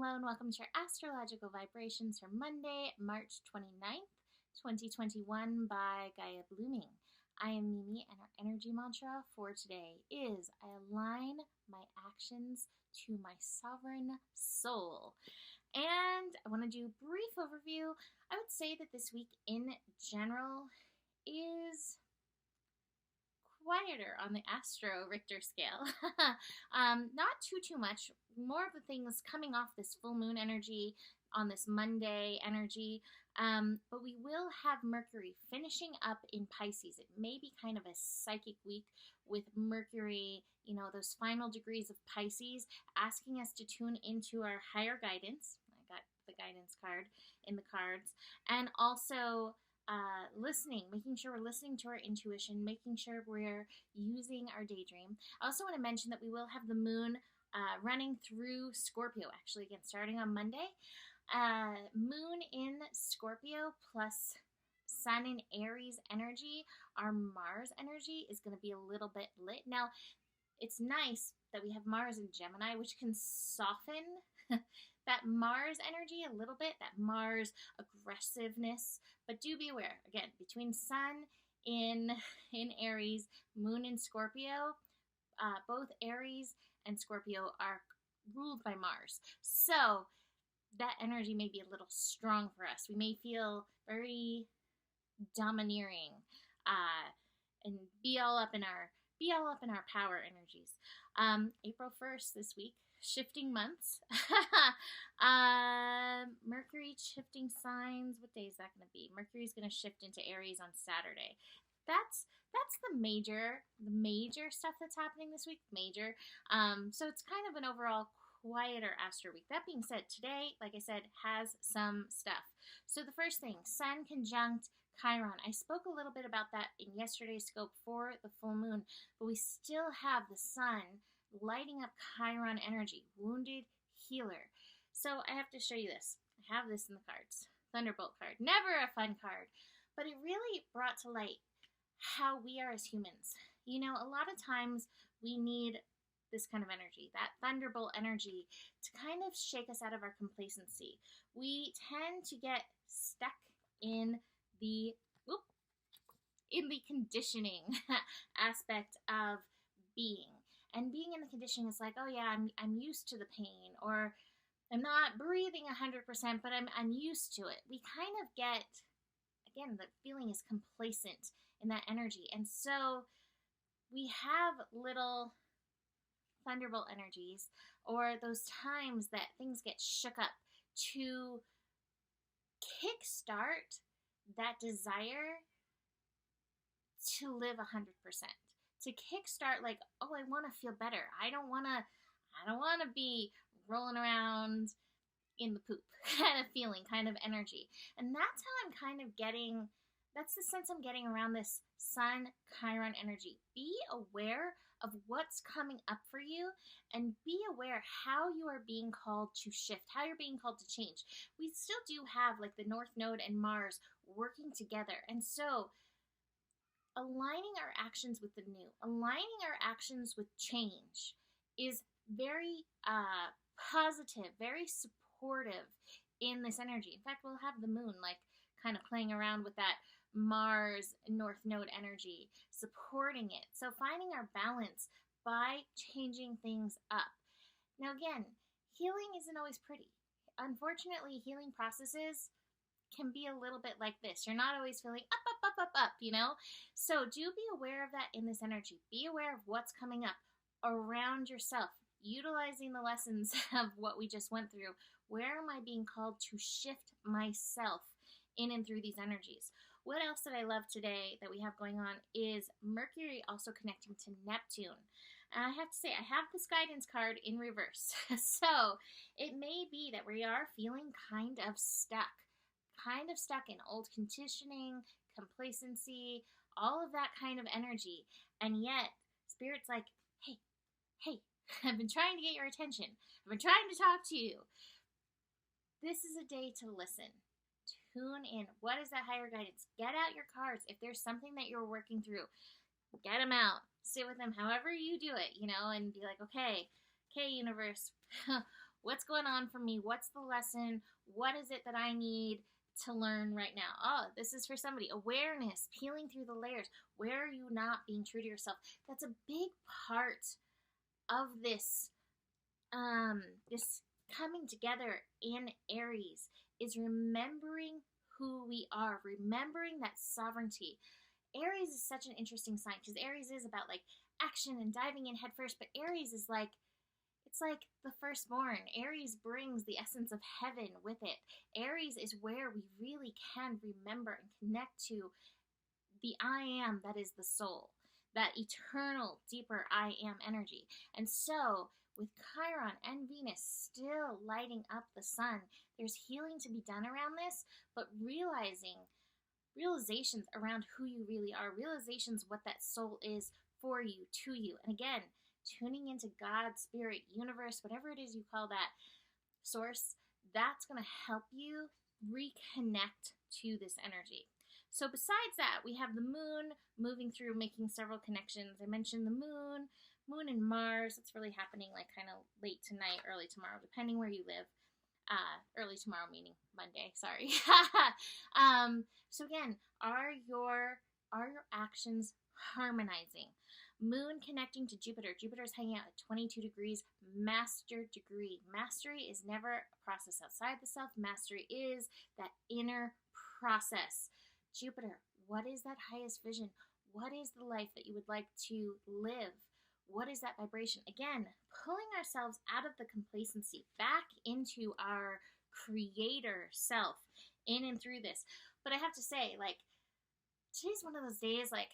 Hello and welcome to your astrological vibrations for Monday, March 29th, 2021 by Gaia Blooming. I am Mimi and our energy mantra for today is I align my actions to my sovereign soul. And I want to do a brief overview. I would say that this week in general is quieter on the Astro Richter scale. Not too much. More of the things coming off this full moon energy on this Monday energy. But we will have Mercury finishing up in Pisces. It may be kind of a psychic week with Mercury, those final degrees of Pisces, asking us to tune into our higher guidance. I got the guidance card in the cards. And also listening, making sure we're listening to our intuition, making sure we're using our daydream. I also want to mention that we will have the moon running through Scorpio, actually, again, starting on Monday. Moon in Scorpio plus Sun in Aries energy, our Mars energy is going to be a little bit lit. Now, it's nice that we have Mars in Gemini, which can soften that Mars energy a little bit, that Mars aggressiveness. But do be aware, again, between Sun in Aries, Moon in Scorpio, both Aries and Scorpio are ruled by Mars. So that energy may be a little strong for us. We may feel very domineering and be all up in our power energies. April 1st this week, shifting months. Mercury shifting signs. What day is that going to be? Mercury's going to shift into Aries on Saturday. That's the major stuff that's happening this week. Major. So it's kind of an overall quieter astro week. That being said, today, like I said, has some stuff. So the first thing, Sun conjunct Chiron. I spoke a little bit about that in yesterday's scope for the full moon, but we still have the Sun lighting up Chiron energy, wounded healer. So I have to show you this. I have this in the cards. Thunderbolt card. Never a fun card, but it really brought to light how we are as humans. A lot of times we need this kind of energy, that thunderbolt energy, to kind of shake us out of our complacency. We tend to get stuck in the conditioning aspect of being. And being in the conditioning is like, oh yeah, I'm used to the pain, or I'm not breathing 100%, but I'm used to it. We kind of get, again, the feeling is complacent in that energy. And so we have little thunderbolt energies, or those times that things get shook up, to kickstart that desire to live 100%. To kickstart, like, oh, I want to feel better. I don't want to be rolling around in the poop kind of feeling, kind of energy. And that's how I'm kind of getting, that's the sense I'm getting around this Sun Chiron energy. Be aware of what's coming up for you, and be aware how you are being called to shift, how you're being called to change. We still do have like the North Node and Mars working together. And so aligning our actions with the new, aligning our actions with change is very positive, very supportive in this energy. In fact, we'll have the moon like kind of playing around with that Mars North Node energy, supporting it. So finding our balance by changing things up. Now again, healing isn't always pretty. Unfortunately, healing processes can be a little bit like this. You're not always feeling up, So do be aware of that in this energy. Be aware of what's coming up around yourself, utilizing the lessons of what we just went through. Where am I being called to shift myself in and through these energies? What else that I love today that we have going on is Mercury also connecting to Neptune. And I have to say, I have this guidance card in reverse. So it may be that we are feeling kind of stuck in old conditioning, complacency, all of that kind of energy. And yet, Spirit's like, hey, I've been trying to get your attention. I've been trying to talk to you. This is a day to listen. Tune in. What is that higher guidance? Get out your cards. If there's something that you're working through, get them out. Sit with them however you do it, and be like, okay, universe, What's going on for me? What's the lesson? What is it that I need to learn right now? Oh, this is for somebody. Awareness, peeling through the layers. Where are you not being true to yourself? That's a big part of this this coming together in Aries, is remembering who we are, remembering that sovereignty. Aries is such an interesting sign because Aries is about like action and diving in head first, but Aries is like, it's like the firstborn. Aries brings the essence of heaven with it. Aries is where we really can remember and connect to the I am that is the soul, that eternal, deeper I am energy. And so, with Chiron and Venus still lighting up the sun, there's healing to be done around this, but realizations around who you really are, realizations what that soul is for you, to you. And again, tuning into God, spirit, universe, whatever it is you call that, source, that's going to help you reconnect to this energy. So besides that, we have the moon moving through, making several connections. I mentioned the moon and Mars. It's really happening like kind of late tonight, early tomorrow, depending where you live. Early tomorrow meaning Monday, sorry. So again, are your actions harmonizing? Moon connecting to Jupiter. Jupiter's hanging out at 22 degrees, master degree. Mastery is never a process outside the self. Mastery is that inner process. Jupiter, what is that highest vision? What is the life that you would like to live? What is that vibration? Again, pulling ourselves out of the complacency, back into our creator self, in and through this. But I have to say, like, today's one of those days, like,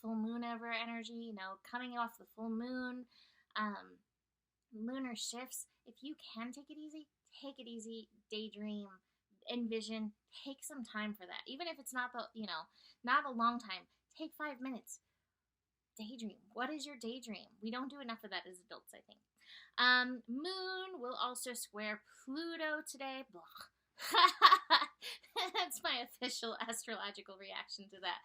full moon ever energy, coming off the full moon, lunar shifts. If you can take it easy, daydream, envision, take some time for that. Even if it's not not a long time, take 5 minutes. Daydream. What is your daydream? We don't do enough of that as adults, I think. Moon will also square Pluto today. That's my official astrological reaction to that.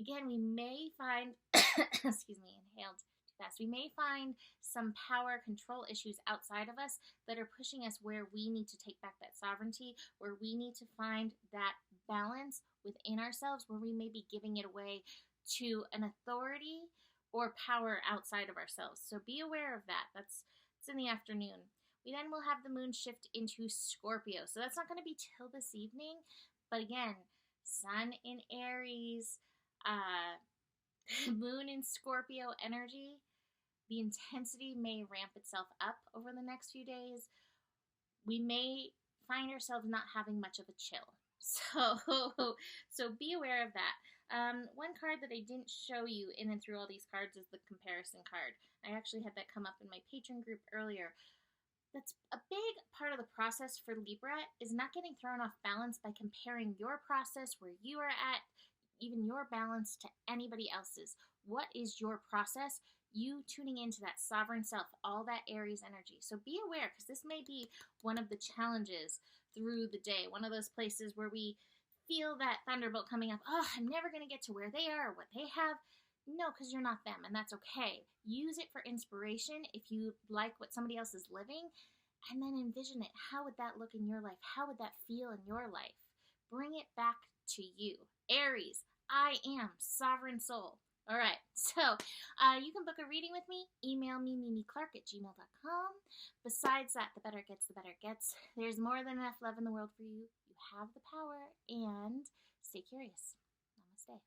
Again, we may find, excuse me, inhaled too fast. We may find some power control issues outside of us that are pushing us where we need to take back that sovereignty, where we need to find that balance within ourselves, where we may be giving it away to an authority or power outside of ourselves. So be aware of that. It's in the afternoon. We then will have the moon shift into Scorpio. So that's not going to be till this evening. But again, sun in Aries, moon in Scorpio energy. The intensity may ramp itself up over the next few days. We may find ourselves not having much of a chill. So be aware of that. One card that I didn't show you in and through all these cards is the comparison card. I actually had that come up in my patron group earlier. That's a big part of the process for Libra, is not getting thrown off balance by comparing your process, where you are at, even your balance, to anybody else's. What is your process? You tuning into that sovereign self, all that Aries energy. So be aware, because this may be one of the challenges through the day. One of those places where we feel that thunderbolt coming up. Oh, I'm never going to get to where they are or what they have. No, because you're not them, and that's okay. Use it for inspiration if you like what somebody else is living, and then envision it. How would that look in your life? How would that feel in your life? Bring it back to you. Aries, I am sovereign soul. All right, so you can book a reading with me. Email me, mimiclark@gmail.com. Besides that, the better it gets, the better it gets. There's more than enough love in the world for you. You have the power, and stay curious. Namaste.